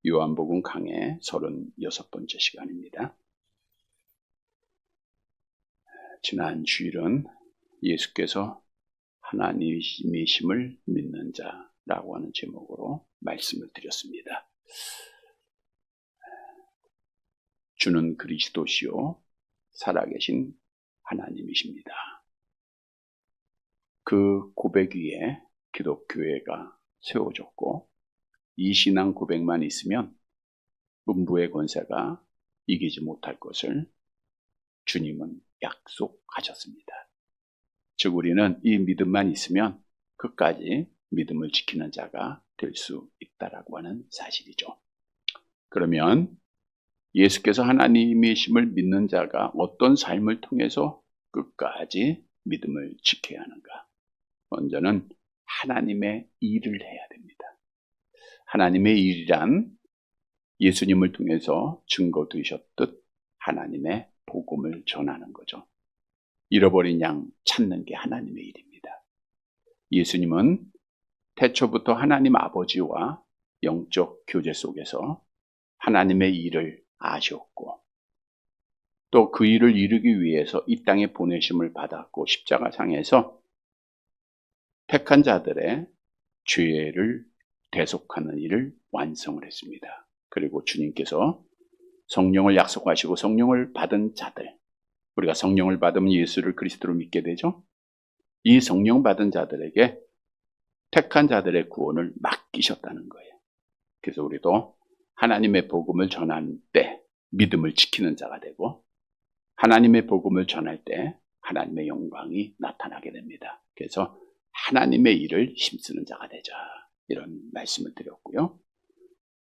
요한복음 강의 36번째 시간입니다. 지난 주일은 예수께서 하나님이심을 믿는 자라고 하는 제목으로 말씀을 드렸습니다. 주는 그리스도시요 살아계신 하나님이십니다. 그 고백 위에 기독교회가 세워졌고 이 신앙 고백만 있으면 음부의 권세가 이기지 못할 것을 주님은 약속하셨습니다. 즉 우리는 이 믿음만 있으면 끝까지 믿음을 지키는 자가 될 수 있다라고 하는 사실이죠. 그러면 예수께서 하나님이심을 믿는 자가 어떤 삶을 통해서 끝까지 믿음을 지켜야 하는가? 먼저는 하나님의 일을 해야 됩니다. 하나님의 일이란 예수님을 통해서 증거 되셨듯 하나님의 복음을 전하는 거죠. 잃어버린 양 찾는 게 하나님의 일입니다. 예수님은 태초부터 하나님 아버지와 영적 교제 속에서 하나님의 일을 아셨고 또 그 일을 이루기 위해서 이 땅에 보내심을 받았고 십자가상에서 택한 자들의 죄를 대속하는 일을 완성을 했습니다. 그리고 주님께서 성령을 약속하시고 성령을 받은 자들, 우리가 성령을 받으면 예수를 그리스도로 믿게 되죠. 이 성령 받은 자들에게 택한 자들의 구원을 맡기셨다는 거예요. 그래서 우리도 하나님의 복음을 전할 때 믿음을 지키는 자가 되고 하나님의 복음을 전할 때 하나님의 영광이 나타나게 됩니다. 그래서 하나님의 일을 힘쓰는 자가 되자. 이런 말씀을 드렸고요.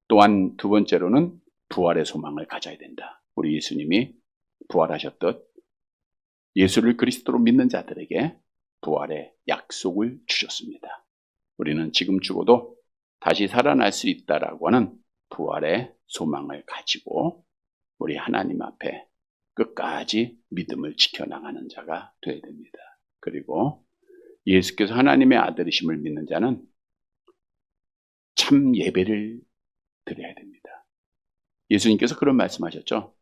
또한 두 번째로는 부활의 소망을 가져야 된다. 우리 예수님이 부활하셨듯 예수를 그리스도로 믿는 자들에게 부활의 약속을 주셨습니다. 우리는 지금 죽어도 다시 살아날 수 있다라고 하는 부활의 소망을 가지고 우리 하나님 앞에 끝까지 믿음을 지켜나가는 자가 되어야 됩니다. 그리고 예수께서 하나님의 아들이심을 믿는 자는 참 예배를 드려야 됩니다. 예수님께서 그런 말씀하셨죠.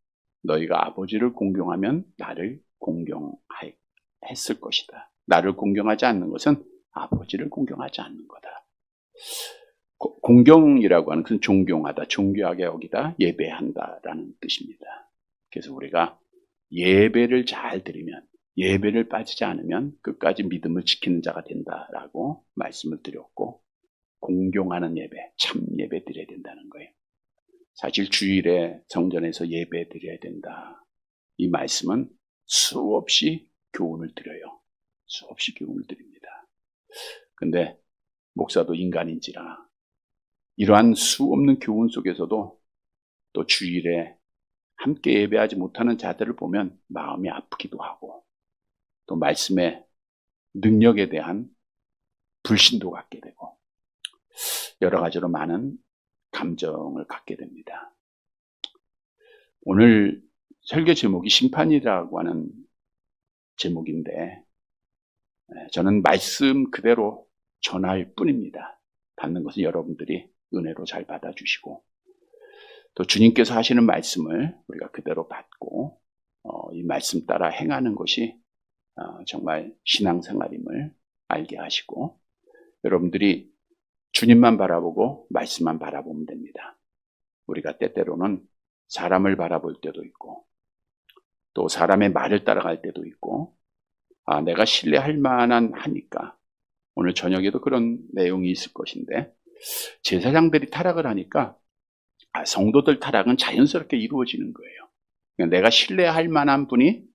너희가 아버지를 공경하면 나를 공경했을 것이다. 나를 공경하지 않는 것은 아버지를 공경하지 않는 거다. 공경이라고 하는 것은 존경하다, 존귀하게 여기다, 예배한다라는 뜻입니다. 그래서 우리가 예배를 잘 드리면, 예배를 빠지지 않으면 끝까지 믿음을 지키는 자가 된다라고 말씀을 드렸고 공경하는 예배, 참 예배 드려야 된다는 거예요. 사실 주일에 성전에서 예배 드려야 된다. 이 말씀은 수없이 교훈을 드려요. 수없이 교훈을 드립니다. 근데 목사도 인간인지라 이러한 수없는 교훈 속에서도 또 주일에 함께 예배하지 못하는 자들을 보면 마음이 아프기도 하고 또 말씀의 능력에 대한 불신도 갖게 되고 여러 가지로 많은 감정을 갖게 됩니다. 오늘 설교 제목이 심판이라고 하는 제목인데 저는 말씀 그대로 전할 뿐입니다. 받는 것은 여러분들이 은혜로 잘 받아주시고 또 주님께서 하시는 말씀을 우리가 그대로 받고 이 말씀 따라 행하는 것이 정말 신앙생활임을 알게 하시고 여러분들이 주님만 바라보고 말씀만 바라보면 됩니다. 우리가 때때로는 사람을 바라볼 때도 있고 또 사람의 말을 따라갈 때도 있고 내가 신뢰할 만한 하니까 오늘 저녁에도 그런 내용이 있을 것인데 제사장들이 타락을 하니까 성도들 타락은 자연스럽게 이루어지는 거예요. 그러니까 내가 신뢰할 만한 분이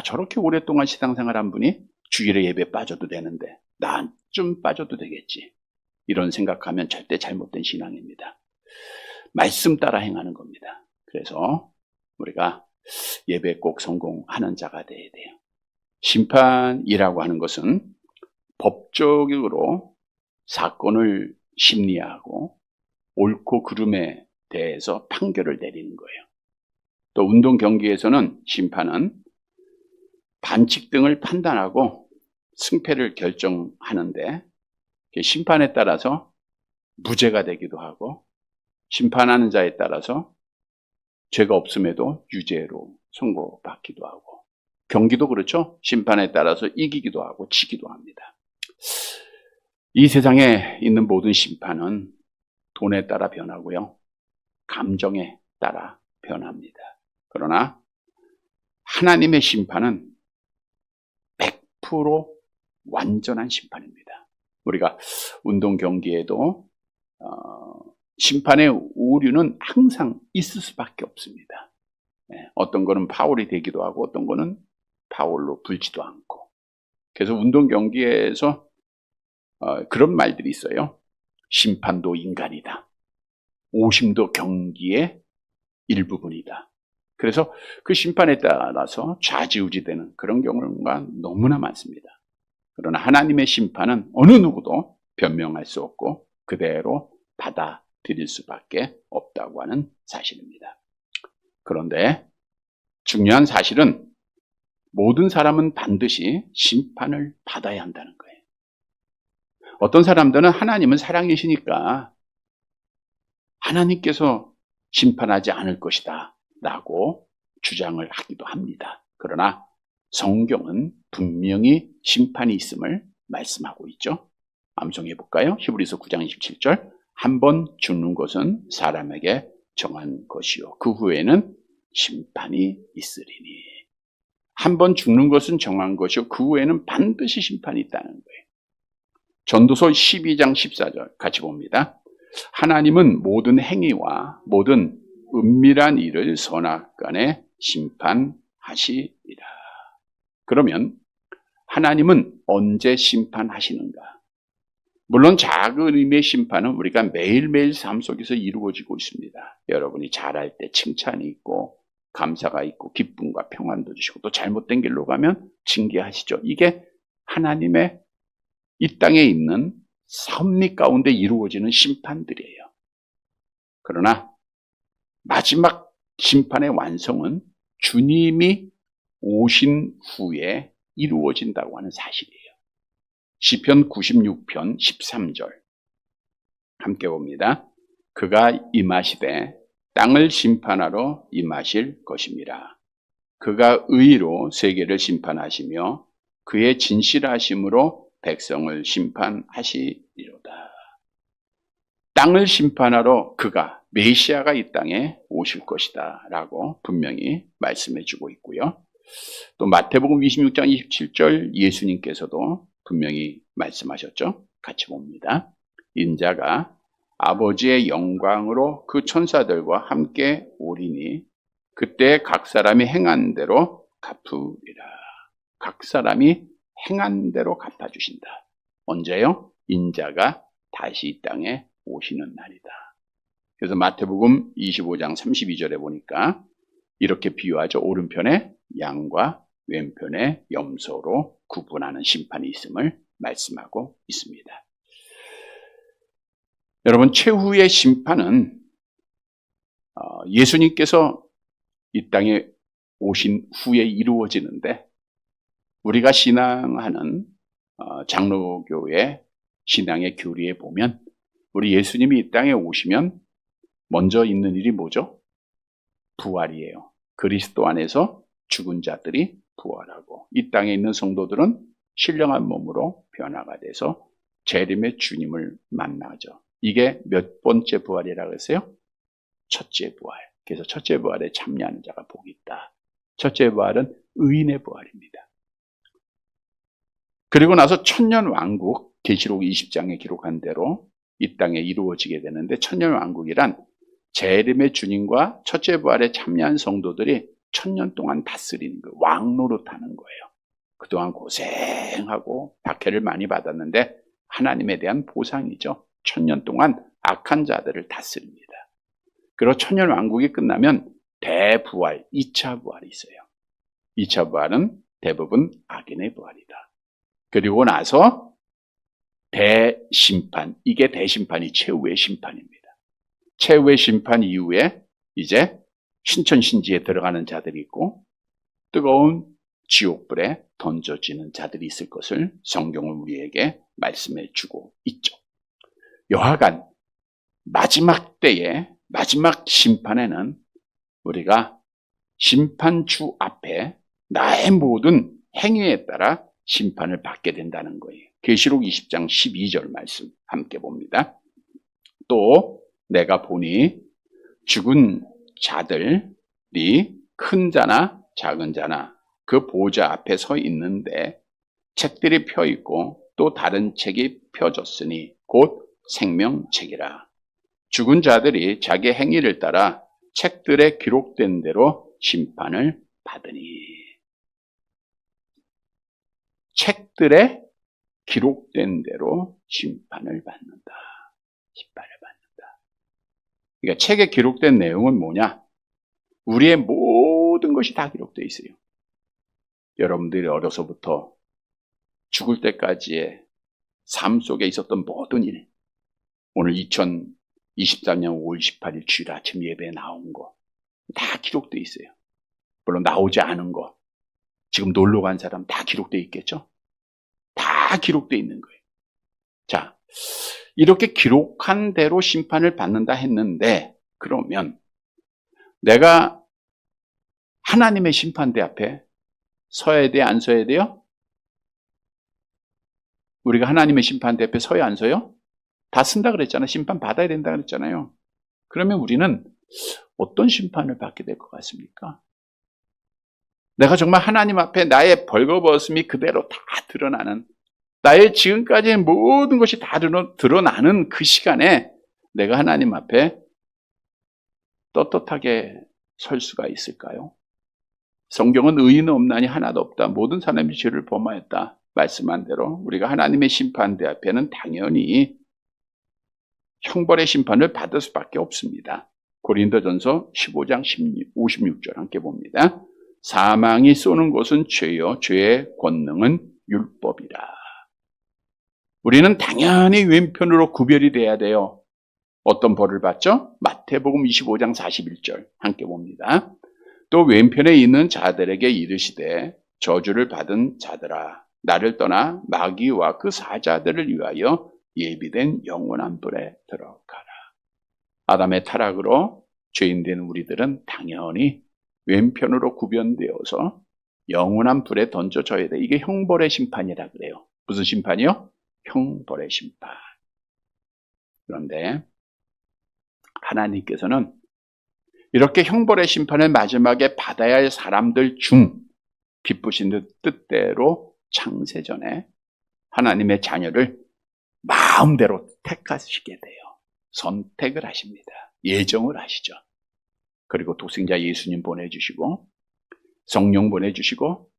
저렇게 오랫동안 신앙생활한 분이 주일에 예배 빠져도 되는데 난 좀 빠져도 되겠지. 이런 생각하면 절대 잘못된 신앙입니다. 말씀 따라 행하는 겁니다. 그래서 우리가 예배 꼭 성공하는 자가 돼야 돼요. 심판이라고 하는 것은 법적으로 사건을 심리하고 옳고 그름에 대해서 판결을 내리는 거예요. 또 운동 경기에서는 심판은 반칙 등을 판단하고 승패를 결정하는데 심판에 따라서 무죄가 되기도 하고 심판하는 자에 따라서 죄가 없음에도 유죄로 선고받기도 하고, 경기도 그렇죠. 심판에 따라서 이기기도 하고 지기도 합니다. 이 세상에 있는 모든 심판은 돈에 따라 변하고요, 감정에 따라 변합니다. 그러나 하나님의 심판은 100% 완전한 심판입니다. 우리가 운동 경기에도 심판의 오류는 항상 있을 수밖에 없습니다. 어떤 거는 파울이 되기도 하고 어떤 거는 파울로 불지도 않고. 그래서 운동 경기에서 그런 말들이 있어요. 심판도 인간이다. 오심도 경기의 일부분이다. 그래서 그 심판에 따라서 좌지우지되는 그런 경우가 너무나 많습니다. 그러나 하나님의 심판은 어느 누구도 변명할 수 없고 그대로 받아들일 수밖에 없다고 하는 사실입니다. 그런데 중요한 사실은 모든 사람은 반드시 심판을 받아야 한다는 거예요. 어떤 사람들은 하나님은 사랑이시니까 하나님께서 심판하지 않을 것이다 라고 주장을 하기도 합니다. 그러나 성경은 분명히 심판이 있음을 말씀하고 있죠. 암송해 볼까요? 히브리서 9장 27절. 한 번 죽는 것은 사람에게 정한 것이요 그 후에는 심판이 있으리니. 한 번 죽는 것은 정한 것이요 그 후에는 반드시 심판이 있다는 거예요. 전도서 12장 14절 같이 봅니다. 하나님은 모든 행위와 모든 은밀한 일을 선악간에 심판하시리라. 그러면 하나님은 언제 심판하시는가? 물론 작은 의미의 심판은 우리가 매일매일 삶 속에서 이루어지고 있습니다. 여러분이 잘할 때 칭찬이 있고 감사가 있고 기쁨과 평안도 주시고 또 잘못된 길로 가면 징계하시죠. 이게 하나님의 이 땅에 있는 섭리 가운데 이루어지는 심판들이에요. 그러나 마지막 심판의 완성은 주님이 오신 후에 이루어진다고 하는 사실이에요. 시편 96편 13절 함께 봅니다. 그가 임하시되 땅을 심판하러 임하실 것임이라. 그가 의로 세계를 심판하시며 그의 진실하심으로 백성을 심판하시리로다. 땅을 심판하러 그가 메시아가 이 땅에 오실 것이다 라고 분명히 말씀해 주고 있고요. 또 마태복음 26장 27절 예수님께서도 분명히 말씀하셨죠. 같이 봅니다. 인자가 아버지의 영광으로 그 천사들과 함께 오리니 그때 각 사람이 행한 대로 갚으리라. 각 사람이 행한 대로 갚아주신다. 언제요? 인자가 다시 이 땅에 오시는 날이다. 그래서 마태복음 25장 32절에 보니까 이렇게 비유하죠. 오른편에 양과 왼편에 염소로 구분하는 심판이 있음을 말씀하고 있습니다. 여러분, 최후의 심판은 예수님께서 이 땅에 오신 후에 이루어지는데 우리가 신앙하는 장로교의 신앙의 교리에 보면 우리 예수님이 이 땅에 오시면 먼저 있는 일이 뭐죠? 부활이에요. 그리스도 안에서 죽은 자들이 부활하고 이 땅에 있는 성도들은 신령한 몸으로 변화가 돼서 재림의 주님을 만나죠. 이게 몇 번째 부활이라고 했어요? 첫째 부활. 그래서 첫째 부활에 참여하는 자가 복이 있다. 첫째 부활은 의인의 부활입니다. 그리고 나서 천년왕국, 계시록 20장에 기록한 대로 이 땅에 이루어지게 되는데 천년왕국이란 재림의 주님과 첫째 부활에 참여한 성도들이 천년 동안 다스리는 거, 왕노릇하는 거예요. 그동안 고생하고 박해를 많이 받았는데 하나님에 대한 보상이죠. 천년 동안 악한 자들을 다스립니다. 그리고 천년 왕국이 끝나면 대부활, 2차 부활이 있어요. 2차 부활은 대부분 악인의 부활이다. 그리고 나서 대심판, 이게 대심판이 최후의 심판입니다. 최후의 심판 이후에 이제 신천신지에 들어가는 자들이 있고 뜨거운 지옥불에 던져지는 자들이 있을 것을 성경은 우리에게 말씀해 주고 있죠. 여하간 마지막 때에 마지막 심판에는 우리가 심판주 앞에 나의 모든 행위에 따라 심판을 받게 된다는 거예요. 계시록 20장 12절 말씀 함께 봅니다. 또 내가 보니 죽은 자들이 큰 자나 작은 자나 그 보좌 앞에 서 있는데 책들이 펴 있고 또 다른 책이 펴졌으니 곧 생명책이라. 죽은 자들이 자기 행위를 따라 책들에 기록된 대로 심판을 받으니. 책들에 기록된 대로 심판을 받는다. 심판을 받는다. 그러니까 책에 기록된 내용은 뭐냐? 우리의 모든 것이 다 기록되어 있어요. 여러분들이 어려서부터 죽을 때까지의 삶 속에 있었던 모든 일, 오늘 2023년 5월 18일 주일 아침 예배에 나온 거 다 기록되어 있어요. 물론 나오지 않은 거, 지금 놀러 간 사람 다 기록되어 있겠죠? 다 기록되어 있는 거예요. 자, 이렇게 기록한 대로 심판을 받는다 했는데, 그러면 내가 하나님의 심판대 앞에 서야 돼, 안 서야 돼요? 우리가 하나님의 심판대 앞에 서야 안 서요? 다 쓴다 그랬잖아요. 심판 받아야 된다 그랬잖아요. 그러면 우리는 어떤 심판을 받게 될 것 같습니까? 내가 정말 하나님 앞에 나의 벌거벗음이 그대로 다 드러나는, 나의 지금까지의 모든 것이 다 드러나는 그 시간에 내가 하나님 앞에 떳떳하게 설 수가 있을까요? 성경은 의인은 없나니 하나도 없다. 모든 사람이 죄를 범하였다. 말씀한 대로 우리가 하나님의 심판대 앞에는 당연히 형벌의 심판을 받을 수밖에 없습니다. 고린도전서 15장 56절 함께 봅니다. 사망이 쏘는 것은 죄요, 죄의 권능은 율법이라. 우리는 당연히 왼편으로 구별이 돼야 돼요. 어떤 벌을 받죠? 마태복음 25장 41절 함께 봅니다. 또 왼편에 있는 자들에게 이르시되 저주를 받은 자들아, 나를 떠나 마귀와 그 사자들을 위하여 예비된 영원한 불에 들어가라. 아담의 타락으로 죄인된 우리들은 당연히 왼편으로 구변되어서 영원한 불에 던져져야 돼. 이게 형벌의 심판이라 그래요. 무슨 심판이요? 형벌의 심판. 그런데 하나님께서는 이렇게 형벌의 심판을 마지막에 받아야 할 사람들 중 기쁘신 뜻대로 창세전에 하나님의 자녀를 마음대로 택하시게 돼요. 선택을 하십니다. 예정을 하시죠. 그리고 독생자 예수님 보내주시고 성령 보내주시고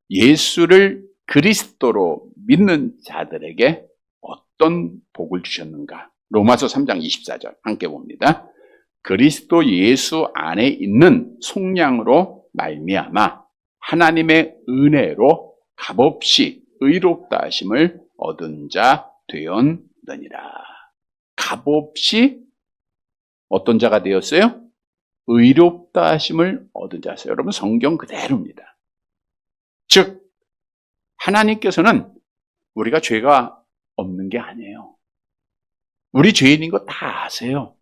예수를 그리스도로 믿는 자들에게 어떤 복을 주셨는가? 로마서 3장 24절 함께 봅니다. 그리스도 예수 안에 있는 속량으로 말미암아 하나님의 은혜로 값없이 의롭다 하심을 얻은 자 되었느니라. 값없이 어떤 자가 되었어요? 의롭다 하심을 얻은 자세요. 여러분 성경 그대로입니다. 즉 하나님께서는 우리가 죄가 없는 게 아니에요. 우리 죄인인 거 다 아세요.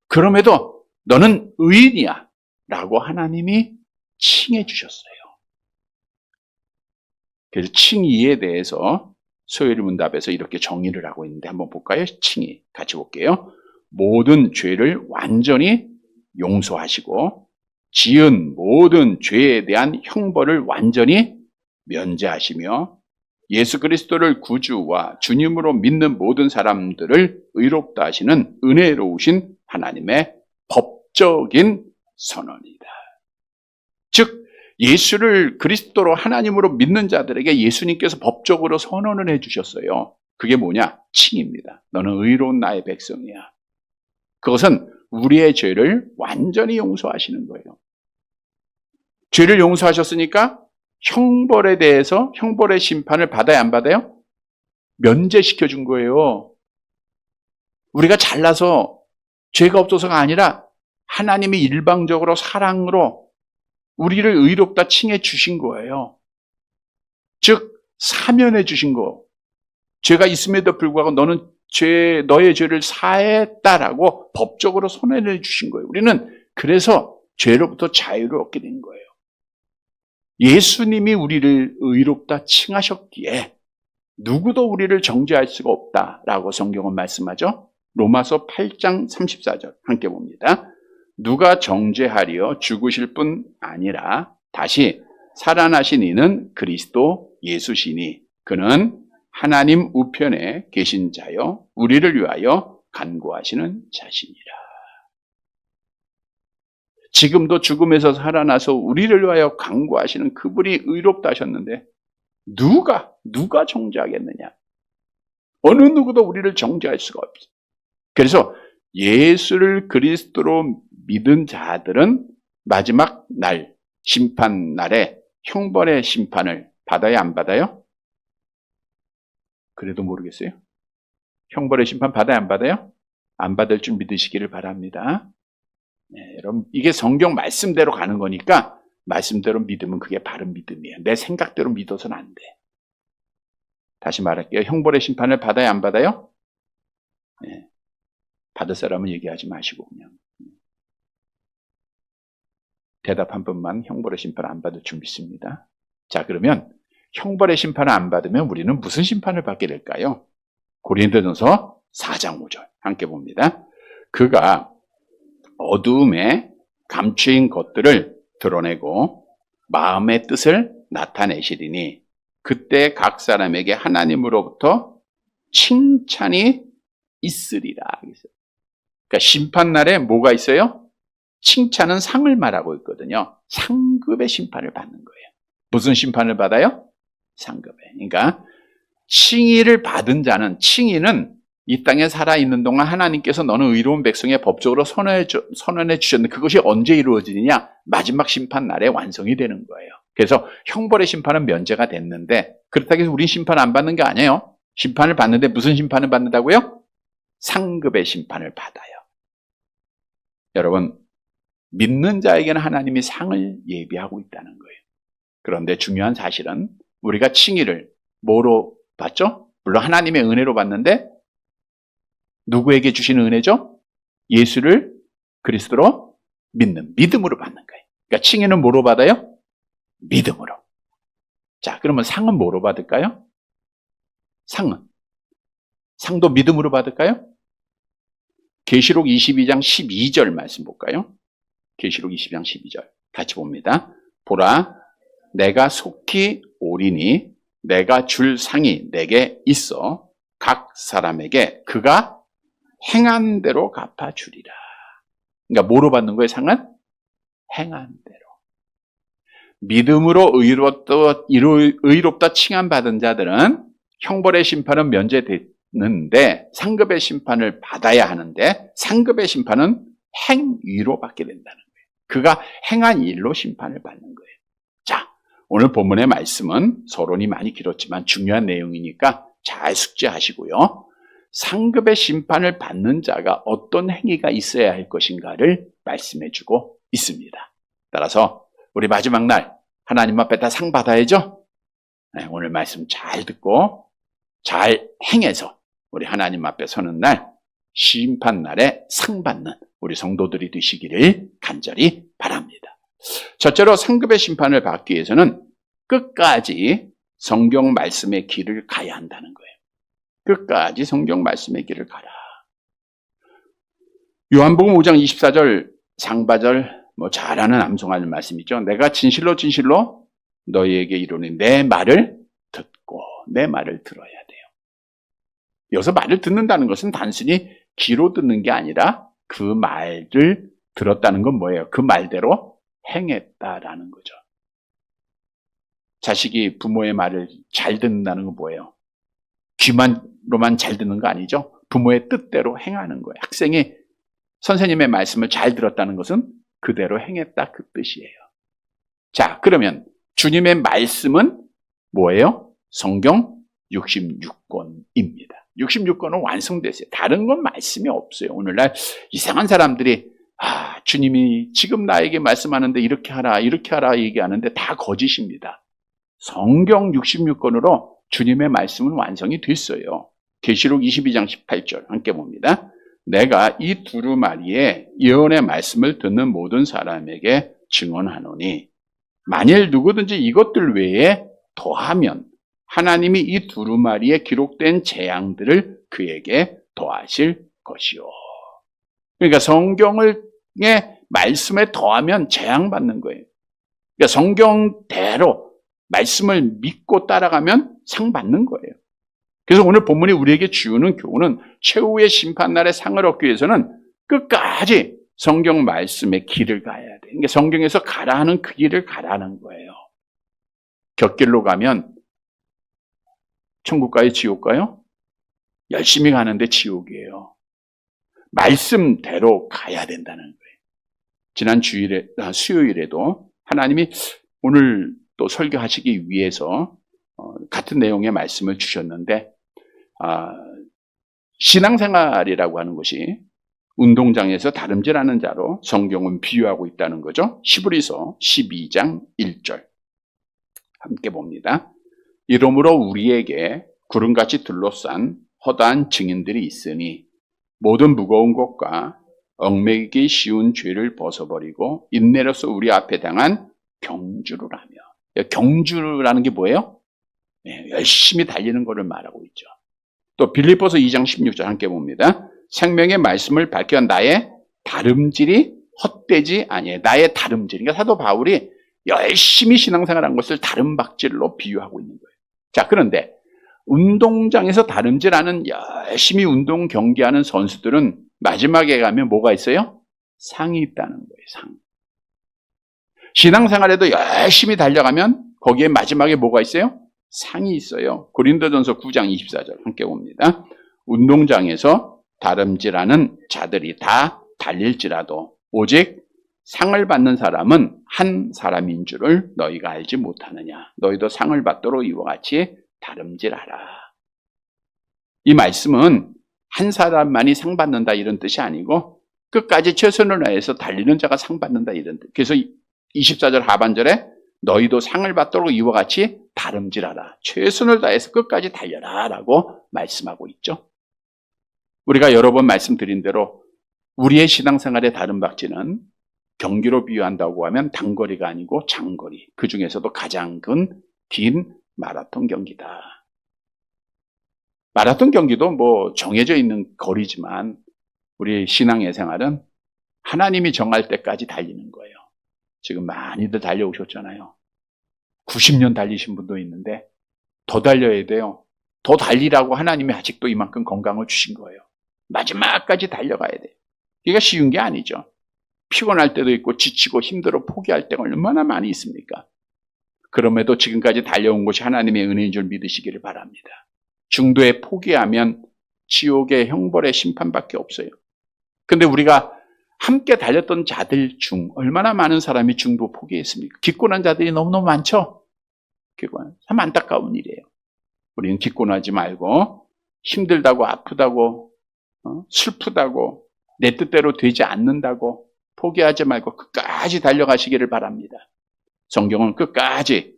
그럼에도 너는 의인이야 라고 하나님이 칭해 주셨어요. 그래서 칭의에 대해서 소요리 문답에서 이렇게 정의를 하고 있는데 한번 볼까요? 칭의 같이 볼게요. 모든 죄를 완전히 용서하시고 지은 모든 죄에 대한 형벌을 완전히 면제하시며 예수 그리스도를 구주와 주님으로 믿는 모든 사람들을 의롭다 하시는 은혜로우신 하나님의 법적인 선언이다. 즉 예수를 그리스도로 하나님으로 믿는 자들에게 예수님께서 법적으로 선언을 해주셨어요. 그게 뭐냐? 칭입니다. 너는 의로운 나의 백성이야. 그것은 우리의 죄를 완전히 용서하시는 거예요. 죄를 용서하셨으니까 형벌에 대해서 형벌의 심판을 받아야 안 받아요? 면제시켜 준 거예요. 우리가 잘나서 죄가 없어서가 아니라 하나님이 일방적으로 사랑으로 우리를 의롭다 칭해 주신 거예요. 즉 사면해 주신 거. 죄가 있음에도 불구하고 너는 너의 죄를 사했다라고 법적으로 선언해 주신 거예요. 우리는 그래서 죄로부터 자유를 얻게 된 거예요. 예수님이 우리를 의롭다 칭하셨기에 누구도 우리를 정죄할 수가 없다라고 성경은 말씀하죠. 로마서 8장 34절 함께 봅니다. 누가 정죄하리요 죽으실 뿐 아니라 다시 살아나신 이는 그리스도 예수시니 그는 하나님 우편에 계신 자여 우리를 위하여 간구하시는 자시니라. 지금도 죽음에서 살아나서 우리를 위하여 간구하시는 그분이 의롭다 하셨는데 누가 정죄하겠느냐? 어느 누구도 우리를 정죄할 수가 없어요. 그래서 예수를 그리스도로 믿은 자들은 마지막 날, 심판 날에 형벌의 심판을 받아야 안 받아요? 그래도 모르겠어요. 형벌의 심판 받아야 안 받아요? 안 받을 줄 믿으시기를 바랍니다. 네, 여러분 이게 성경 말씀대로 가는 거니까 말씀대로 믿으면 그게 바른 믿음이에요. 내 생각대로 믿어서는 안 돼. 다시 말할게요. 형벌의 심판을 받아야 안 받아요? 네, 받을 사람은 얘기하지 마시고 그냥 대답 한 번만 형벌의 심판 안 받을 줄 믿습니다. 자, 그러면 형벌의 심판을 안 받으면 우리는 무슨 심판을 받게 될까요? 고린도전서 4장 5절 함께 봅니다. 그가 어두움에 감추인 것들을 드러내고 마음의 뜻을 나타내시리니 그때 각 사람에게 하나님으로부터 칭찬이 있으리라. 그러니까 심판날에 뭐가 있어요? 칭찬은 상을 말하고 있거든요. 상급의 심판을 받는 거예요. 무슨 심판을 받아요? 상급의. 그러니까 칭의를 받은 자는, 칭의는 이 땅에 살아있는 동안 하나님께서 너는 의로운 백성의 법적으로 선언해 주셨는데 그것이 언제 이루어지느냐? 마지막 심판날에 완성이 되는 거예요. 그래서 형벌의 심판은 면제가 됐는데 그렇다고 해서 우린 심판 안 받는 게 아니에요. 심판을 받는데 무슨 심판을 받는다고요? 상급의 심판을 받아요. 여러분, 믿는 자에게는 하나님이 상을 예비하고 있다는 거예요. 그런데 중요한 사실은 우리가 칭의를 뭐로 받죠? 물론 하나님의 은혜로 받는데 누구에게 주시는 은혜죠? 예수를 그리스도로 믿는 믿음으로 받는 거예요. 그러니까 칭의는 뭐로 받아요? 믿음으로. 자, 그러면 상은 뭐로 받을까요? 상도 믿음으로 받을까요? 계시록 22장 12절 말씀 볼까요? 계시록 22장 12절 같이 봅니다. 보라, 내가 속히 오리니 내가 줄 상이 내게 있어 각 사람에게 그가 행한 대로 갚아주리라. 그러니까 뭐로 받는 거예요, 상은? 행한 대로. 믿음으로 의롭다 칭함받은 자들은 형벌의 심판은 면제됐는데 상급의 심판을 받아야 하는데 상급의 심판은 행위로 받게 된다는 거예요. 그가 행한 일로 심판을 받는 거예요. 자, 오늘 본문의 말씀은 서론이 많이 길었지만 중요한 내용이니까 잘 숙지하시고요. 상급의 심판을 받는 자가 어떤 행위가 있어야 할 것인가를 말씀해주고 있습니다. 따라서 우리 마지막 날 하나님 앞에 다 상 받아야죠. 네, 오늘 말씀 잘 듣고 잘 행해서 우리 하나님 앞에 서는 날 심판날에 상 받는 우리 성도들이 되시기를 간절히 바랍니다. 첫째로 상급의 심판을 받기 위해서는 끝까지 성경 말씀의 길을 가야 한다는 거예요. 끝까지 성경 말씀의 길을 가라. 요한복음 5장 24절 상바절 잘 아는 암송하는 말씀이죠. 내가 진실로 진실로 너희에게 이르노니 내 말을 듣고 내 말을 들어야 돼요. 여기서 말을 듣는다는 것은 단순히 귀로 듣는 게 아니라 그 말을 들었다는 건 뭐예요? 그 말대로 행했다라는 거죠. 자식이 부모의 말을 잘 듣는다는 건 뭐예요? 귀만로만 잘 듣는 거 아니죠? 부모의 뜻대로 행하는 거예요. 학생이 선생님의 말씀을 잘 들었다는 것은 그대로 행했다 그 뜻이에요. 자, 그러면 주님의 말씀은 뭐예요? 성경 66권입니다. 66권은 완성됐어요. 다른 건 말씀이 없어요. 오늘날 이상한 사람들이 주님이 지금 나에게 말씀하는데 이렇게 하라 얘기하는데 다 거짓입니다. 성경 66권으로 주님의 말씀은 완성이 됐어요. 계시록 22장 18절 함께 봅니다. 내가 이 두루마리에 예언의 말씀을 듣는 모든 사람에게 증언하노니 만일 누구든지 이것들 외에 더하면 하나님이 이 두루마리에 기록된 재앙들을 그에게 더하실 것이요. 그러니까 성경의 말씀에 더하면 재앙받는 거예요. 그러니까 성경대로 말씀을 믿고 따라가면 상 받는 거예요. 그래서 오늘 본문이 우리에게 주는 교훈은 최후의 심판날의 상을 얻기 위해서는 끝까지 성경 말씀의 길을 가야 돼. 그러니까 성경에서 가라 하는 그 길을 가라는 거예요. 곁길로 가면 천국 가요, 지옥 가요? 열심히 가는데 지옥이에요. 말씀대로 가야 된다는 거예요. 지난 수요일에도 하나님이 오늘 또 설교하시기 위해서 같은 내용의 말씀을 주셨는데 신앙생활이라고 하는 것이 운동장에서 다름질하는 자로 성경은 비유하고 있다는 거죠. 히브리서 12장 1절 함께 봅니다. 이러므로 우리에게 구름같이 둘러싼 허다한 증인들이 있으니 모든 무거운 것과 얽매이기 쉬운 죄를 벗어버리고 인내로서 우리 앞에 당한 경주를 하며, 경주라는 게 뭐예요? 열심히 달리는 것을 말하고 있죠. 또 빌립보서 2장 16절 함께 봅니다. 생명의 말씀을 밝혀 나의 다름질이 헛되지 아니에요. 나의 다름질. 그러니까 사도 바울이 열심히 신앙생활한 것을 다름박질로 비유하고 있는 거예요. 자, 그런데 운동장에서 다름질하는 열심히 운동 경기하는 선수들은 마지막에 가면 뭐가 있어요? 상이 있다는 거예요. 상. 신앙생활에도 열심히 달려가면 거기에 마지막에 뭐가 있어요? 상이 있어요. 고린도전서 9장 24절 함께 봅니다. 운동장에서 다름질하는 자들이 다 달릴지라도 오직 상을 받는 사람은 한 사람인 줄을 너희가 알지 못하느냐. 너희도 상을 받도록 이와 같이 다름질하라. 이 말씀은 한 사람만이 상 받는다 이런 뜻이 아니고 끝까지 최선을 다해서 달리는 자가 상 받는다 이런 뜻. 그래서 24절 하반절에 너희도 상을 받도록 이와 같이 다름질하라. 최선을 다해서 끝까지 달려라 라고 말씀하고 있죠. 우리가 여러 번 말씀드린 대로 우리의 신앙생활의 다름박질은 경기로 비유한다고 하면 단거리가 아니고 장거리. 그 중에서도 가장 긴 마라톤 경기다. 마라톤 경기도 뭐 정해져 있는 거리지만 우리 신앙의 생활은 하나님이 정할 때까지 달리는 거예요. 지금 많이들 달려오셨잖아요. 90년 달리신 분도 있는데 더 달려야 돼요. 더 달리라고 하나님이 아직도 이만큼 건강을 주신 거예요. 마지막까지 달려가야 돼요. 이게 쉬운 게 아니죠. 피곤할 때도 있고 지치고 힘들어 포기할 때가 얼마나 많이 있습니까? 그럼에도 지금까지 달려온 것이 하나님의 은혜인 줄 믿으시기를 바랍니다. 중도에 포기하면 지옥의 형벌의 심판밖에 없어요. 근데 우리가 함께 달렸던 자들 중 얼마나 많은 사람이 중도 포기했습니까? 기권한 자들이 너무너무 많죠? 참 안타까운 일이에요. 우리는 기권하지 말고 힘들다고 아프다고 슬프다고 내 뜻대로 되지 않는다고 포기하지 말고 끝까지 달려가시기를 바랍니다. 성경은 끝까지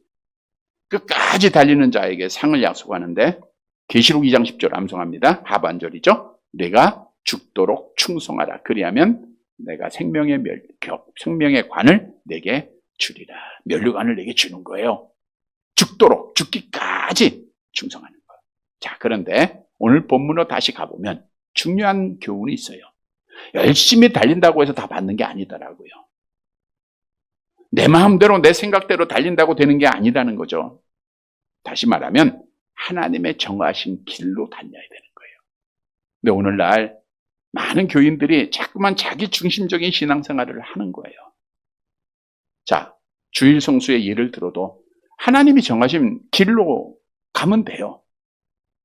달리는 자에게 상을 약속하는데 계시록 2장 10절 암송합니다. 하반절이죠. 내가 죽도록 충성하라. 그리하면 내가 생명의 관을 내게 주리라. 면류관을 내게 주는 거예요. 죽도록, 죽기까지 충성하는 거예요. 자, 그런데 오늘 본문으로 다시 가보면 중요한 교훈이 있어요. 열심히 달린다고 해서 다 받는 게 아니더라고요. 내 마음대로 내 생각대로 달린다고 되는 게 아니라는 거죠. 다시 말하면 하나님의 정하신 길로 달려야 되는 거예요. 근데 오늘날 많은 교인들이 자꾸만 자기 중심적인 신앙생활을 하는 거예요. 자, 주일 성수의 예를 들어도 하나님이 정하신 길로 가면 돼요.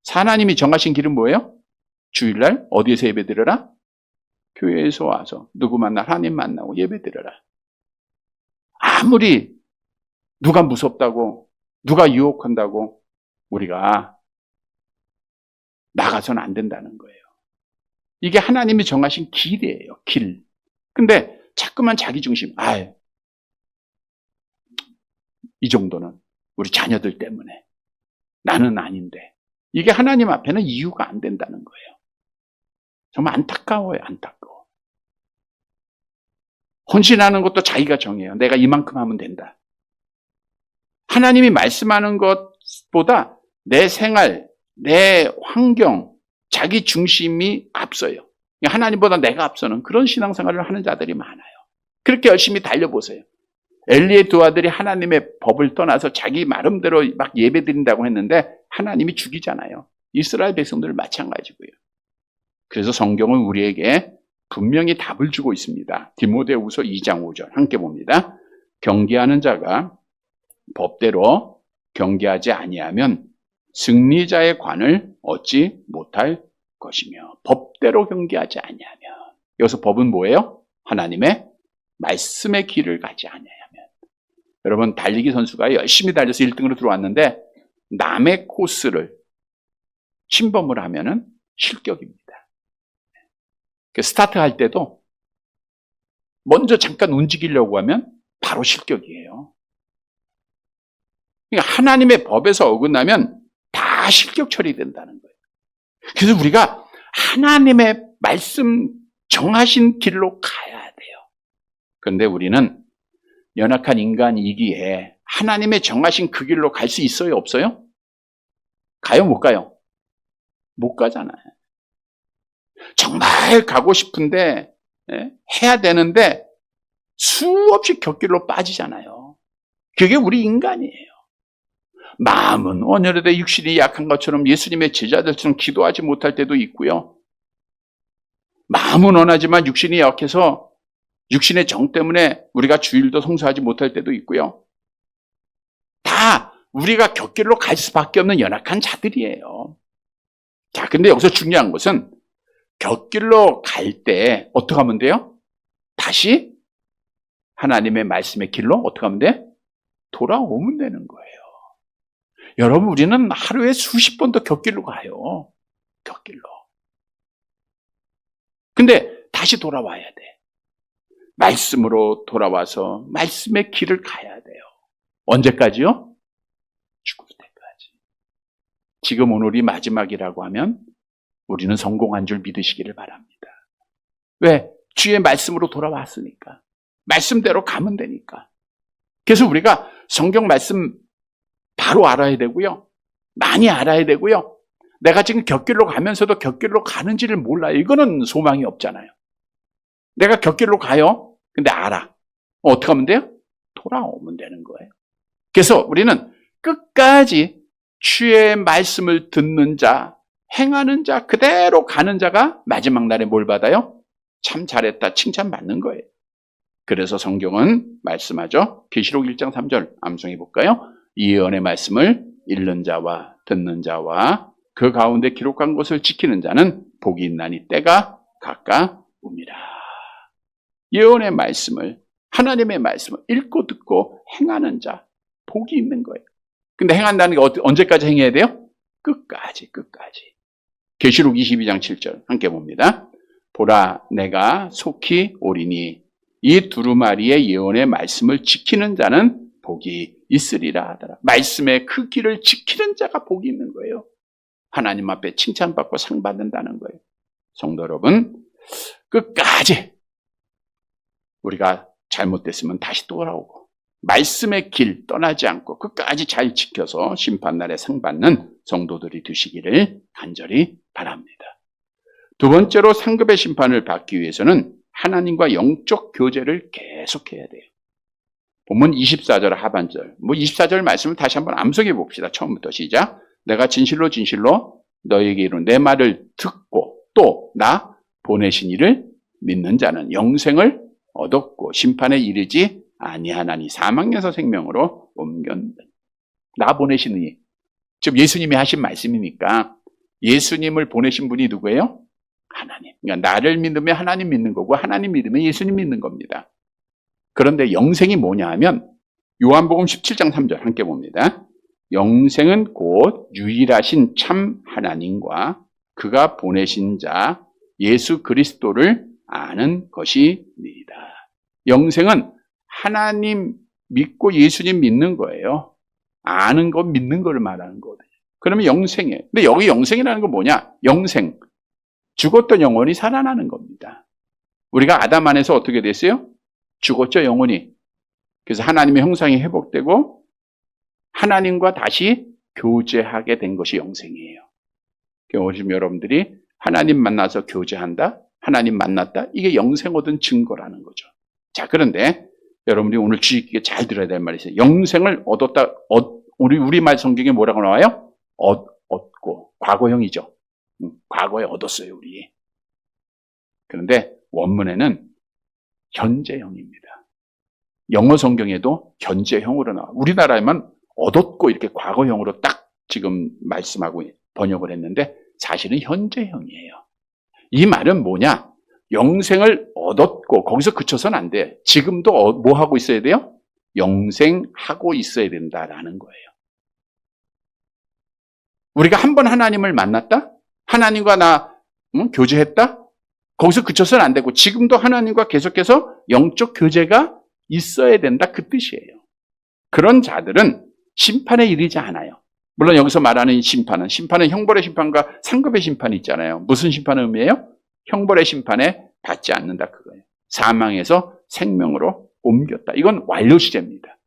하나님이 정하신 길은 뭐예요? 주일날 어디에서 예배드려라? 교회에서 와서 누구 만나 하나님 만나고 예배드려라. 아무리 누가 무섭다고 누가 유혹한다고 우리가 나가서는 안 된다는 거예요. 이게 하나님이 정하신 길이에요. 길. 근데 자꾸만 자기 중심. 이 정도는 우리 자녀들 때문에 나는 아닌데 이게 하나님 앞에는 이유가 안 된다는 거예요. 정말 안타까워요. 안타까워. 헌신하는 것도 자기가 정해요. 내가 이만큼 하면 된다. 하나님이 말씀하는 것보다 내 생활, 내 환경, 자기 중심이 앞서요. 하나님보다 내가 앞서는 그런 신앙생활을 하는 자들이 많아요. 그렇게 열심히 달려보세요. 엘리의 두 아들이 하나님의 법을 떠나서 자기 마음대로 막 예배드린다고 했는데 하나님이 죽이잖아요. 이스라엘 백성들 마찬가지고요. 그래서 성경은 우리에게 분명히 답을 주고 있습니다. 디모데후서 2장 5절 함께 봅니다. 경계하는 자가 법대로 경계하지 아니하면 승리자의 관을 얻지 못할 것이며, 법대로 경계하지 아니하면, 여기서 법은 뭐예요? 하나님의 말씀의 길을 가지 아니하면. 여러분, 달리기 선수가 열심히 달려서 1등으로 들어왔는데 남의 코스를 침범을 하면은 실격입니다. 스타트할 때도 먼저 잠깐 움직이려고 하면 바로 실격이에요. 그러니까 하나님의 법에서 어긋나면 다 실격 처리된다는 거예요. 그래서 우리가 하나님의 말씀 정하신 길로 가야 돼요. 그런데 우리는 연약한 인간이기에 하나님의 정하신 그 길로 갈 수 있어요? 없어요? 가요? 못 가요? 못 가잖아요. 정말 가고 싶은데 해야 되는데 수없이 곁길로 빠지잖아요. 그게 우리 인간이에요. 마음은 온유하되 육신이 약한 것처럼 예수님의 제자들처럼 기도하지 못할 때도 있고요. 마음은 원하지만 육신이 약해서 육신의 정 때문에 우리가 주일도 성수하지 못할 때도 있고요. 다 우리가 곁길로 갈 수밖에 없는 연약한 자들이에요. 자, 근데 여기서 중요한 것은 곁길로 갈 때 어떻게 하면 돼요? 다시 하나님의 말씀의 길로 어떻게 하면 돼? 돌아오면 되는 거예요. 여러분, 우리는 하루에 수십 번도 곁길로 가요. 곁길로. 근데 다시 돌아와야 돼. 말씀으로 돌아와서 말씀의 길을 가야 돼요. 언제까지요? 죽을 때까지. 지금 오늘이 마지막이라고 하면 우리는 성공한 줄 믿으시기를 바랍니다. 왜? 주의 말씀으로 돌아왔으니까. 말씀대로 가면 되니까. 그래서 우리가 성경 말씀 바로 알아야 되고요. 많이 알아야 되고요. 내가 지금 곁길로 가면서도 곁길로 가는지를 몰라요. 이거는 소망이 없잖아요. 내가 곁길로 가요. 근데 알아. 어떻게 하면 돼요? 돌아오면 되는 거예요. 그래서 우리는 끝까지 주의 말씀을 듣는 자, 행하는 자, 그대로 가는 자가 마지막 날에 뭘 받아요? 참 잘했다, 칭찬받는 거예요. 그래서 성경은 말씀하죠. 계시록 1장 3절 암송해 볼까요? 이 예언의 말씀을 읽는 자와 듣는 자와 그 가운데 기록한 것을 지키는 자는 복이 있나니 때가 가까웁니다. 예언의 말씀을, 하나님의 말씀을 읽고 듣고 행하는 자, 복이 있는 거예요. 근데 행한다는 게 언제까지 행해야 돼요? 끝까지. 계시록 22장 7절 함께 봅니다. 보라, 내가 속히 오리니 이 두루마리의 예언의 말씀을 지키는 자는 복이 있으리라 하더라. 말씀의 그 길을 지키는 자가 복이 있는 거예요. 하나님 앞에 칭찬받고 상 받는다는 거예요. 성도 여러분, 끝까지 우리가 잘못됐으면 다시 돌아오고 말씀의 길 떠나지 않고 끝까지 잘 지켜서 심판날에 상 받는 성도들이 되시기를 간절히 바랍니다. 두 번째로 상급의 심판을 받기 위해서는 하나님과 영적 교제를 계속해야 돼요. 본문 24절 하반절, 24절 말씀을 다시 한번 암송해 봅시다. 처음부터 시작. 내가 진실로 너에게 이룬 내 말을 듣고 또 나 보내신 이를 믿는 자는 영생을 얻었고 심판에 이르지 아니하나니 사망에서 생명으로 옮겼느니라. 나 보내신 이, 즉 예수님이 하신 말씀이니까 예수님을 보내신 분이 누구예요? 하나님. 그러니까 나를 믿으면 하나님 믿는 거고 하나님 믿으면 예수님 믿는 겁니다. 그런데 영생이 뭐냐 하면 요한복음 17장 3절 함께 봅니다. 영생은 곧 유일하신 참 하나님과 그가 보내신 자 예수 그리스도를 아는 것이니이다. 영생은 하나님 믿고 예수님 믿는 거예요. 아는 것, 믿는 걸 말하는 거거든요. 그러면 영생이에요. 근데 여기 영생이라는 건 뭐냐? 영생. 죽었던 영혼이 살아나는 겁니다. 우리가 아담 안에서 어떻게 됐어요? 죽었죠, 영혼이. 그래서 하나님의 형상이 회복되고 하나님과 다시 교제하게 된 것이 영생이에요. 요즘 여러분들이 하나님 만나서 교제한다, 하나님 만났다, 이게 영생 얻은 증거라는 거죠. 자, 그런데 여러분들이 오늘 주의 깊게 잘 들어야 될 말이 있어요. 영생을 얻었다, 우리말 성경에 뭐라고 나와요? 얻고, 과거형이죠. 과거에 얻었어요, 우리. 그런데 원문에는 현재형입니다. 영어 성경에도 현재형으로 나와. 우리나라에만 얻었고 이렇게 과거형으로 딱 지금 말씀하고 번역을 했는데 사실은 현재형이에요. 이 말은 뭐냐? 영생을 얻었고 거기서 그쳐서는 안 돼. 지금도 뭐 하고 있어야 돼요? 영생하고 있어야 된다라는 거예요. 우리가 한 번 하나님을 만났다? 하나님과 나 교제했다? 거기서 그쳐서는 안 되고 지금도 하나님과 계속해서 영적 교제가 있어야 된다, 그 뜻이에요. 그런 자들은 심판에 이르지 않아요. 물론 여기서 말하는 심판은 형벌의 심판과 상급의 심판이 있잖아요. 무슨 심판을 의미해요? 형벌의 심판에 받지 않는다, 그거예요. 사망에서 생명으로 옮겼다. 이건 완료 시제입니다.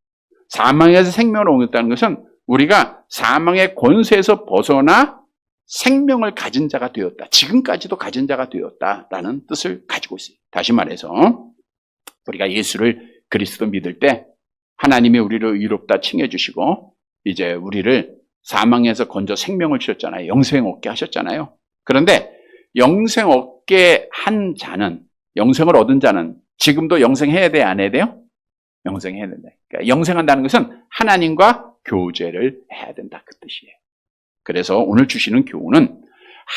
사망에서 생명으로 옮겼다는 것은 우리가 사망의 권세에서 벗어나 생명을 가진 자가 되었다. 지금까지도 가진 자가 되었다라는 뜻을 가지고 있어요. 다시 말해서 우리가 예수를 그리스도 믿을 때 하나님이 우리를 의롭다 칭해 주시고 이제 우리를 사망에서 건져 생명을 주셨잖아요. 영생 얻게 하셨잖아요. 그런데 영생 얻게 한 자는, 영생을 얻은 자는 지금도 영생해야 돼, 안 해야 돼요? 영생해야 된다. 그러니까 영생한다는 것은 하나님과 교제를 해야 된다, 그 뜻이에요. 그래서 오늘 주시는 교훈은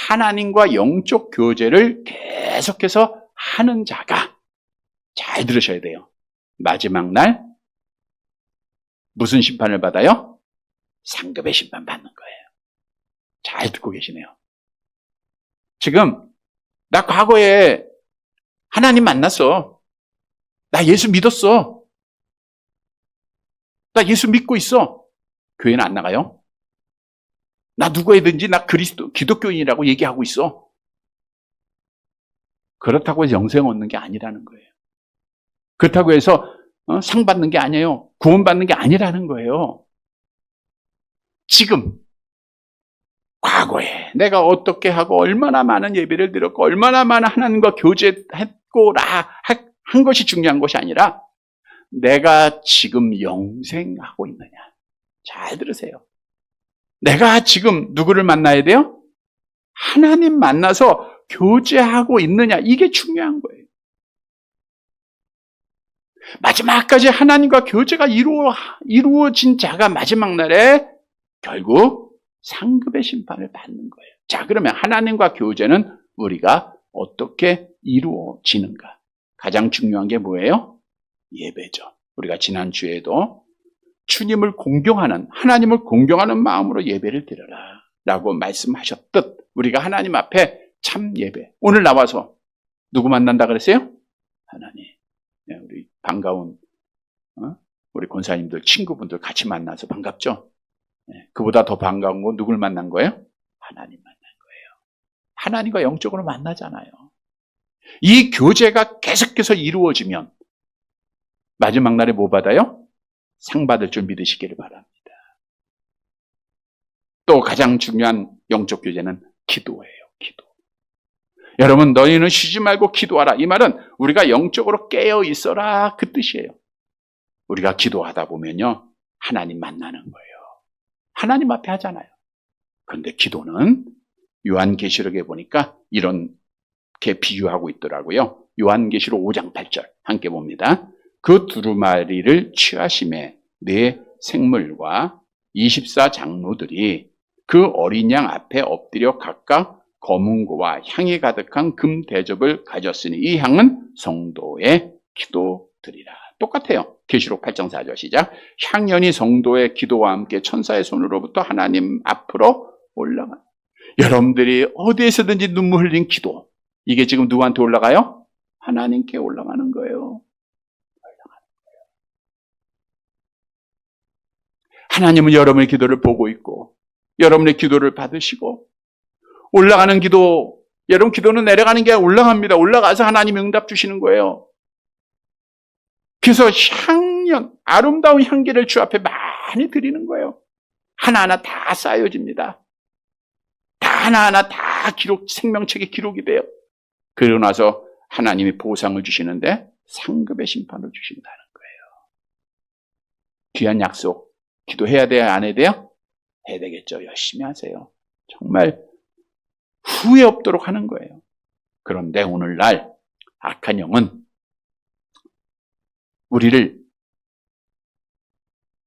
하나님과 영적 교제를 계속해서 하는 자가, 잘 들으셔야 돼요, 마지막 날 무슨 심판을 받아요? 상급의 심판 받는 거예요. 잘 듣고 계시네요. 지금 나 과거에 하나님 만났어. 나 예수 믿었어. 나 예수 믿고 있어. 교회는 안 나가요? 나 누구에든지 나 기독교인이라고 얘기하고 있어. 그렇다고 해서 영생 얻는 게 아니라는 거예요. 그렇다고 해서 상 받는 게 아니에요. 구원 받는 게 아니라는 거예요. 지금 과거에 내가 어떻게 하고 얼마나 많은 예배를 드렸고 얼마나 많은 하나님과 교제했고 한 것이 중요한 것이 아니라 내가 지금 영생하고 있느냐. 잘 들으세요. 내가 지금 누구를 만나야 돼요? 하나님 만나서 교제하고 있느냐. 이게 중요한 거예요. 마지막까지 하나님과 교제가 이루어진 자가 마지막 날에 결국 상급의 심판을 받는 거예요. 자, 그러면 하나님과 교제는 우리가 어떻게 이루어지는가? 가장 중요한 게 뭐예요? 예배죠. 우리가 지난주에도 주님을 공경하는, 하나님을 공경하는 마음으로 예배를 드려라 라고 말씀하셨듯 우리가 하나님 앞에 참 예배. 오늘 나와서 누구 만난다 그랬어요? 하나님. 우리 반가운 우리 권사님들, 친구분들 같이 만나서 반갑죠? 그보다 더 반가운 건 누굴 만난 거예요? 하나님 만난 거예요. 하나님과 영적으로 만나잖아요. 이 교제가 계속해서 이루어지면 마지막 날에 뭐 받아요? 상 받을 줄 믿으시기를 바랍니다. 또 가장 중요한 영적 교제는 기도예요. 기도. 여러분, 너희는 쉬지 말고 기도하라. 이 말은 우리가 영적으로 깨어 있어라, 그 뜻이에요. 우리가 기도하다 보면요, 하나님 만나는 거예요. 하나님 앞에 하잖아요. 그런데 기도는 요한계시록에 보니까 이렇게 비유하고 있더라고요. 요한계시록 5장 8절 함께 봅니다. 그 두루마리를 취하심에 네 생물과 24장로들이 그 어린 양 앞에 엎드려 각각 검은고와 향이 가득한 금 대접을 가졌으니 이 향은 성도의 기도드리라. 똑같아요. 계시록 8장 4절 시작. 향연이 성도의 기도와 함께 천사의 손으로부터 하나님 앞으로 올라가. 여러분들이 어디에서든지 눈물 흘린 기도, 이게 지금 누구한테 올라가요? 하나님께 올라가는 거예요. 하나님은 여러분의 기도를 보고 있고 여러분의 기도를 받으시고, 올라가는 기도, 여러분 기도는 내려가는 게 아니라 올라갑니다. 올라가서 하나님이 응답 주시는 거예요. 그래서 향연, 아름다운 향기를 주 앞에 많이 드리는 거예요. 하나하나 다 쌓여집니다. 다 하나하나 다 생명책에 기록이 돼요. 그러고 나서 하나님이 보상을 주시는데 상급의 심판을 주신다는 거예요. 귀한 약속, 기도해야 돼요? 안 해야 돼요? 해야 되겠죠. 열심히 하세요. 정말 후회 없도록 하는 거예요. 그런데 오늘날 악한 영은 우리를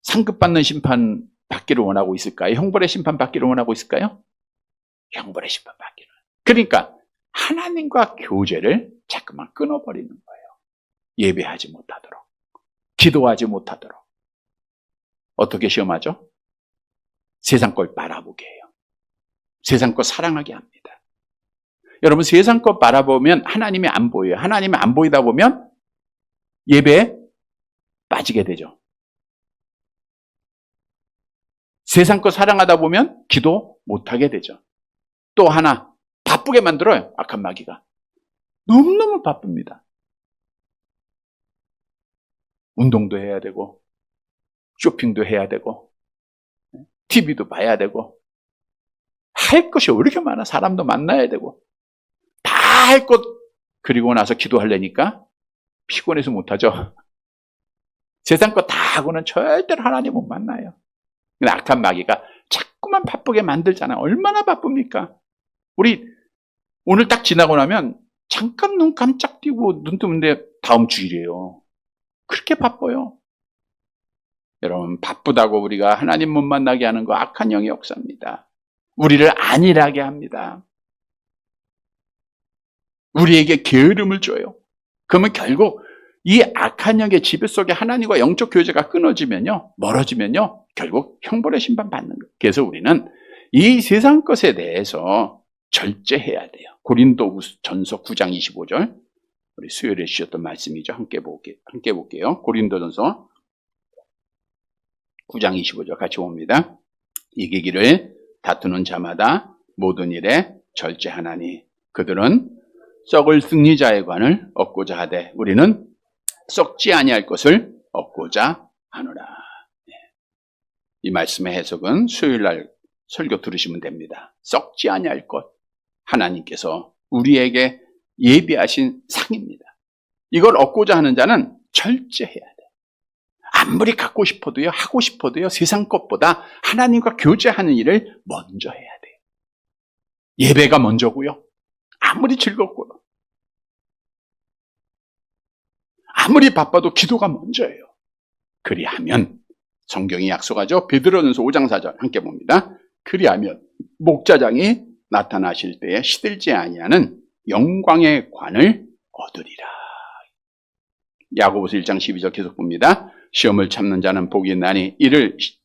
상급받는 심판 받기를 원하고 있을까요? 형벌의 심판 받기를 원하고 있을까요? 형벌의 심판 받기를. 그러니까 하나님과 교제를 자꾸만 끊어버리는 거예요. 예배하지 못하도록, 기도하지 못하도록. 어떻게 시험하죠? 세상 걸 바라보게 해요. 세상 거 사랑하게 합니다. 여러분, 세상 거 바라보면 하나님이 안 보여요. 하나님이 안 보이다 보면 예배에 빠지게 되죠. 세상 거 사랑하다 보면 기도 못하게 되죠. 또 하나, 바쁘게 만들어요. 악한 마귀가. 너무너무 바쁩니다. 운동도 해야 되고, 쇼핑도 해야 되고, TV도 봐야 되고, 할 것이 왜 이렇게 많아? 사람도 만나야 되고, 다 할 것, 그리고 나서 기도하려니까 피곤해서 못하죠. 세상 거 다 하고는 절대로 하나님 못 만나요. 근데 악한 마귀가 자꾸만 바쁘게 만들잖아요. 얼마나 바쁩니까? 우리 오늘 딱 지나고 나면 잠깐 눈 깜짝 띄고 눈 뜨는데 다음 주일이에요. 그렇게 바빠요. 여러분, 바쁘다고 우리가 하나님 못 만나게 하는 거 악한 영의 역사입니다. 우리를 안일하게 합니다. 우리에게 게으름을 줘요. 그러면 결국 이 악한 영의 지배 속에 하나님과 영적 교제가 끊어지면요, 멀어지면요, 결국 형벌의 심판 받는 거예요. 그래서 우리는 이 세상 것에 대해서 절제해야 돼요. 고린도전서 9장 25절, 우리 수요일에 주셨던 말씀이죠. 함께 볼게요. 고린도전서 9장 25절 같이 봅니다. 이기기를 다투는 자마다 모든 일에 절제하나니 그들은 썩을 승리자의 관을 얻고자 하되 우리는 썩지 아니할 것을 얻고자 하노라. 이 말씀의 해석은 수요일날 설교 들으시면 됩니다. 썩지 아니할 것, 하나님께서 우리에게 예비하신 상입니다. 이걸 얻고자 하는 자는 절제해야 돼요. 아무리 갖고 싶어도요, 하고 싶어도요, 세상 것보다 하나님과 교제하는 일을 먼저 해야 돼요. 예배가 먼저고요. 아무리 즐겁고요. 아무리 바빠도 기도가 먼저예요. 그리하면 성경이 약속하죠. 베드로전서 5장 4절 함께 봅니다. 그리하면 목자장이 나타나실 때에 시들지 아니하는 영광의 관을 얻으리라. 야고보서 1장 12절 계속 봅니다. 시험을 참는 자는 복이 있나니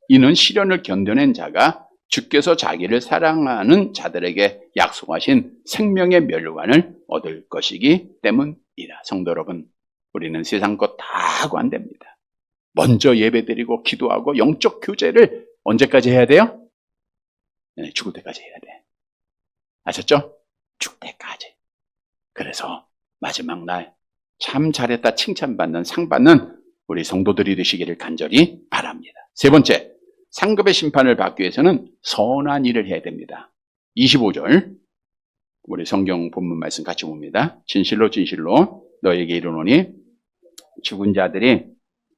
이는 시련을 견뎌낸 자가 주께서 자기를 사랑하는 자들에게 약속하신 생명의 멸관을 얻을 것이기 때문이라. 성도 여러분, 우리는 세상 것 다 하고 안 됩니다. 먼저 예배드리고 기도하고 영적 교제를 언제까지 해야 돼요? 네, 죽을 때까지 해야 돼. 아셨죠? 죽을 때까지. 그래서 마지막 날 참 잘했다 칭찬받는 상 받는 우리 성도들이 되시기를 간절히 바랍니다. 세 번째, 상급의 심판을 받기 위해서는 선한 일을 해야 됩니다. 25절 우리 성경 본문 말씀 같이 봅니다. 진실로 진실로 너에게 이르노니 죽은 자들이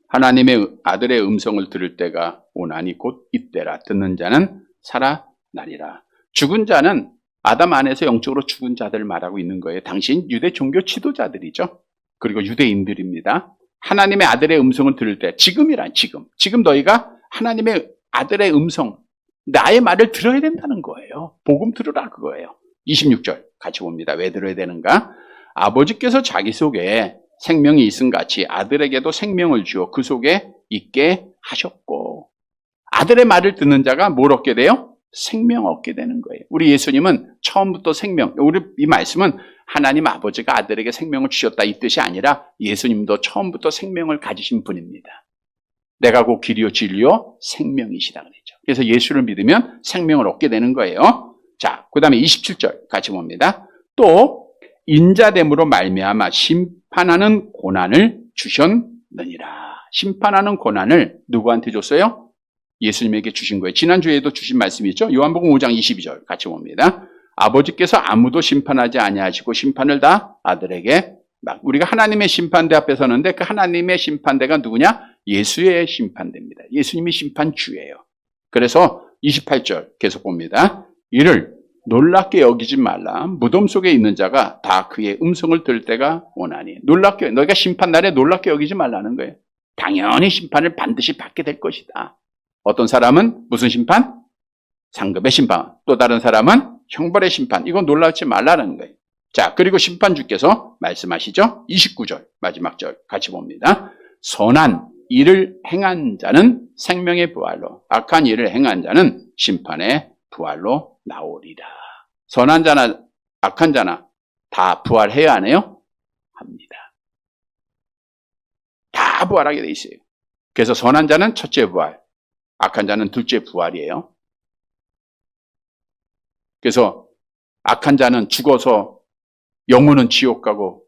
하나님의 아들의 음성을 들을 때가 오나니 곧 이때라. 듣는 자는 살아나리라. 죽은 자는 아담 안에서 영적으로 죽은 자들을 말하고 있는 거예요. 당신 유대 종교 지도자들이죠. 그리고 유대인들입니다. 하나님의 아들의 음성을 들을 때, 지금이란 지금 너희가 하나님의 아들의 음성, 나의 말을 들어야 된다는 거예요. 복음 들으라 그거예요. 26절 같이 봅니다. 왜 들어야 되는가? 아버지께서 자기 속에 생명이 있음같이 아들에게도 생명을 주어 그 속에 있게 하셨고, 아들의 말을 듣는 자가 뭘 얻게 돼요? 생명 얻게 되는 거예요. 우리 예수님은 처음부터 생명, 우리 이 말씀은 하나님 아버지가 아들에게 생명을 주셨다 이 뜻이 아니라 예수님도 처음부터 생명을 가지신 분입니다. 내가 곧 길이요 진리요 생명이시다 그랬죠. 그래서 예수를 믿으면 생명을 얻게 되는 거예요. 자, 그 다음에 27절 같이 봅니다. 또 인자됨으로 말미암아 심판하는 고난을 주셨느니라. 심판하는 고난을 누구한테 줬어요? 예수님에게 주신 거예요. 지난주에도 주신 말씀이 있죠. 요한복음 5장 22절 같이 봅니다. 아버지께서 아무도 심판하지 아니하시고 심판을 다 아들에게 우리가 하나님의 심판대 앞에 서는데 그 하나님의 심판대가 누구냐? 예수의 심판대입니다. 예수님이 심판주예요. 그래서 28절 계속 봅니다. 이를 놀랍게 여기지 말라. 무덤 속에 있는 자가 다 그의 음성을 들을 때가 오나니. 놀랍게, 너희가 심판날에 놀랍게 여기지 말라는 거예요. 당연히 심판을 반드시 받게 될 것이다. 어떤 사람은 무슨 심판? 상급의 심판. 또 다른 사람은 형벌의 심판. 이건 놀라지 말라는 거예요. 자, 그리고 심판주께서 말씀하시죠. 29절 마지막 절 같이 봅니다. 선한 일을 행한 자는 생명의 부활로, 악한 일을 행한 자는 심판의 부활로 나오리라. 선한 자나 악한 자나 다 부활해야 하네요? 합니다. 다 부활하게 돼 있어요. 그래서 선한 자는 첫째 부활, 악한 자는 둘째 부활이에요. 그래서 악한 자는 죽어서 영혼은 지옥 가고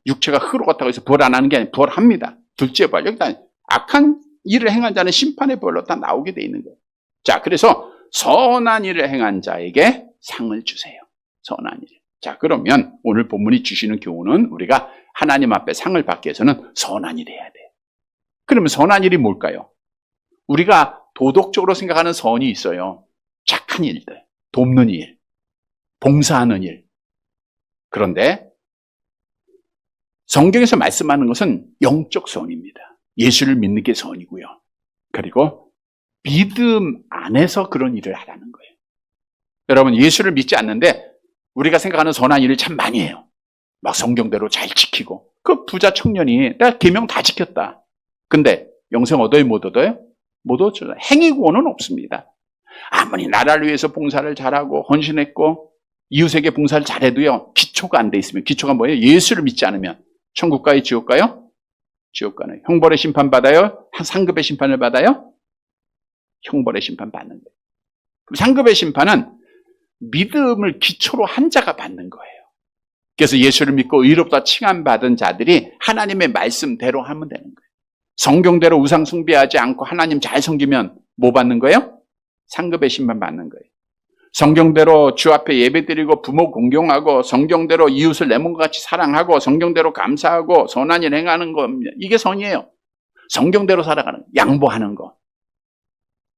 육체가 흙으로 갔다고 해서 부활 안 하는 게 아니라 부활합니다. 둘째 부활. 여기다 악한 일을 행한 자는 심판의 부활로 다 나오게 돼 있는 거예요. 자, 그래서 선한 일을 행한 자에게 상을 주세요. 선한 일. 자, 그러면 오늘 본문이 주시는 교훈은 우리가 하나님 앞에 상을 받기 위해서는 선한 일 해야 돼요. 그러면 선한 일이 뭘까요? 우리가 도덕적으로 생각하는 선이 있어요. 착한 일들, 돕는 일, 봉사하는 일. 그런데 성경에서 말씀하는 것은 영적 선입니다. 예수를 믿는 게 선이고요. 그리고 믿음 안에서 그런 일을 하라는 거예요. 여러분, 예수를 믿지 않는데 우리가 생각하는 선한 일을 참 많이 해요. 막 성경대로 잘 지키고. 그 부자 청년이 내가 계명 다 지켰다. 근데 영생 얻어요, 못 얻어요? 못 얻어요. 행위구원은 없습니다. 아무리 나라를 위해서 봉사를 잘하고 헌신했고 이웃에게 봉사를 잘해도요, 기초가 안 돼 있으면, 기초가 뭐예요? 예수를 믿지 않으면 천국 가요, 지옥 가요? 지옥 가는. 형벌의 심판 받아요? 상급의 심판을 받아요? 형벌의 심판 받는 거예요. 상급의 심판은 믿음을 기초로 한 자가 받는 거예요. 그래서 예수를 믿고 의롭다 칭함받은 자들이 하나님의 말씀대로 하면 되는 거예요. 성경대로 우상 숭배하지 않고 하나님 잘 섬기면 뭐 받는 거예요? 상급의 심판 받는 거예요. 성경대로 주 앞에 예배드리고 부모 공경하고 성경대로 이웃을 내 몸과 같이 사랑하고 성경대로 감사하고 선한 일 행하는 겁니다. 이게 선이에요. 성경대로 살아가는 거, 양보하는 거.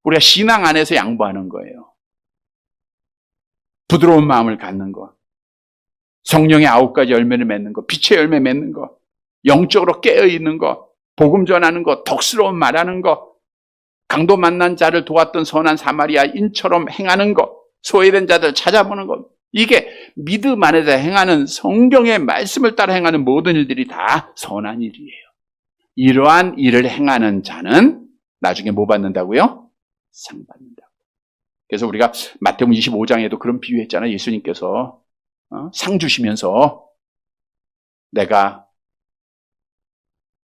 우리가 신앙 안에서 양보하는 거예요. 부드러운 마음을 갖는 거, 성령의 9가지 열매를 맺는 거, 빛의 열매 맺는 거, 영적으로 깨어있는 거, 복음 전하는 거, 덕스러운 말하는 거, 강도 만난 자를 도왔던 선한 사마리아인처럼 행하는 거, 소외된 자들 찾아보는 것. 이게 믿음 안에서 행하는 성경의 말씀을 따라 행하는 모든 일들이 다 선한 일이에요. 이러한 일을 행하는 자는 나중에 뭐 받는다고요? 상 받는다고. 그래서 우리가 마태복음 25장에도 그런 비유했잖아요. 예수님께서 상 주시면서 내가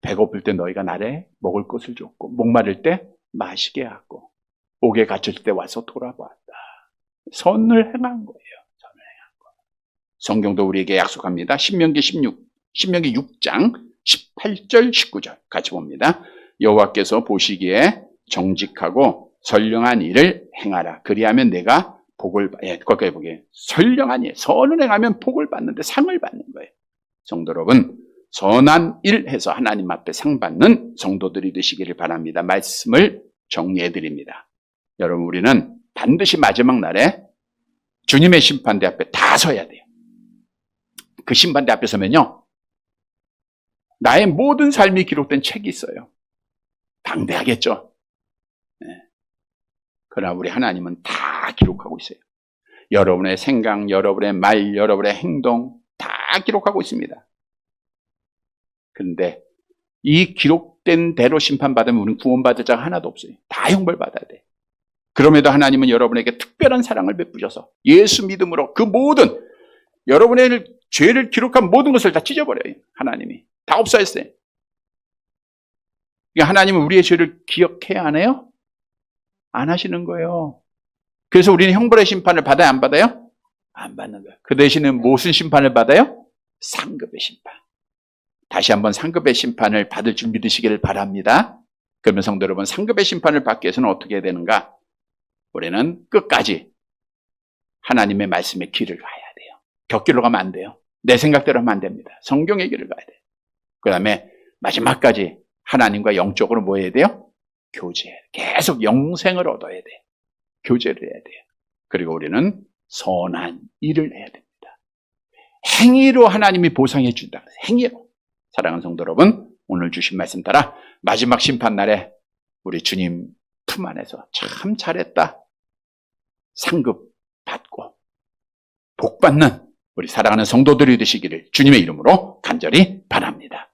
배고플 때 너희가 나를 먹을 것을 줬고 목마를 때 마시게 하고 옥에 갇혔을 때 와서 돌아보았다. 선을 행한 거예요. 선을 행한 거. 성경도 우리에게 약속합니다. 신명기 6장 18절 19절 같이 봅니다. 여호와께서 보시기에 정직하고 선량한 일을 행하라. 그리하면 내가 복을 거기에 보게 선량한 일, 선을 행하면 복을 받는데 상을 받는 거예요. 성도 여러분, 선한 일 해서 하나님 앞에 상 받는 성도들이 되시기를 바랍니다. 말씀을 정리해 드립니다. 여러분, 우리는 반드시 마지막 날에 주님의 심판대 앞에 다 서야 돼요. 그 심판대 앞에 서면요, 나의 모든 삶이 기록된 책이 있어요. 방대하겠죠. 네. 그러나 우리 하나님은 다 기록하고 있어요. 여러분의 생각, 여러분의 말, 여러분의 행동 다 기록하고 있습니다. 그런데 이 기록된 대로 심판받으면 우리는 구원받을 자가 하나도 없어요. 다 형벌받아야 돼. 그럼에도 하나님은 여러분에게 특별한 사랑을 베푸셔서 예수 믿음으로 그 모든 여러분의 죄를 기록한 모든 것을 다 찢어버려요. 하나님이 다 없애했어요. 그러니까 하나님은 우리의 죄를 기억해야 하나요? 안 하시는 거예요. 그래서 우리는 형벌의 심판을 받아요, 안 받아요? 안 받는 거예요. 그 대신에 무슨 심판을 받아요? 상급의 심판. 다시 한번 상급의 심판을 받을 줄 믿으시기를 바랍니다. 그러면 성도 여러분, 상급의 심판을 받기 위해서는 어떻게 해야 되는가? 우리는 끝까지 하나님의 말씀에 길을 가야 돼요. 곁길로 가면 안 돼요. 내 생각대로 하면 안 됩니다. 성경의 길을 가야 돼요. 그 다음에 마지막까지 하나님과 영적으로 뭐 해야 돼요? 교제해야 돼요. 계속 영생을 얻어야 돼요. 교제를 해야 돼요. 그리고 우리는 선한 일을 해야 됩니다. 행위로 하나님이 보상해 준다. 행위로. 사랑하는 성도 여러분, 오늘 주신 말씀 따라 마지막 심판날에 우리 주님 품 안에서 참 잘했다. 상급 받고 복 받는 우리 사랑하는 성도들이 되시기를 주님의 이름으로 간절히 바랍니다.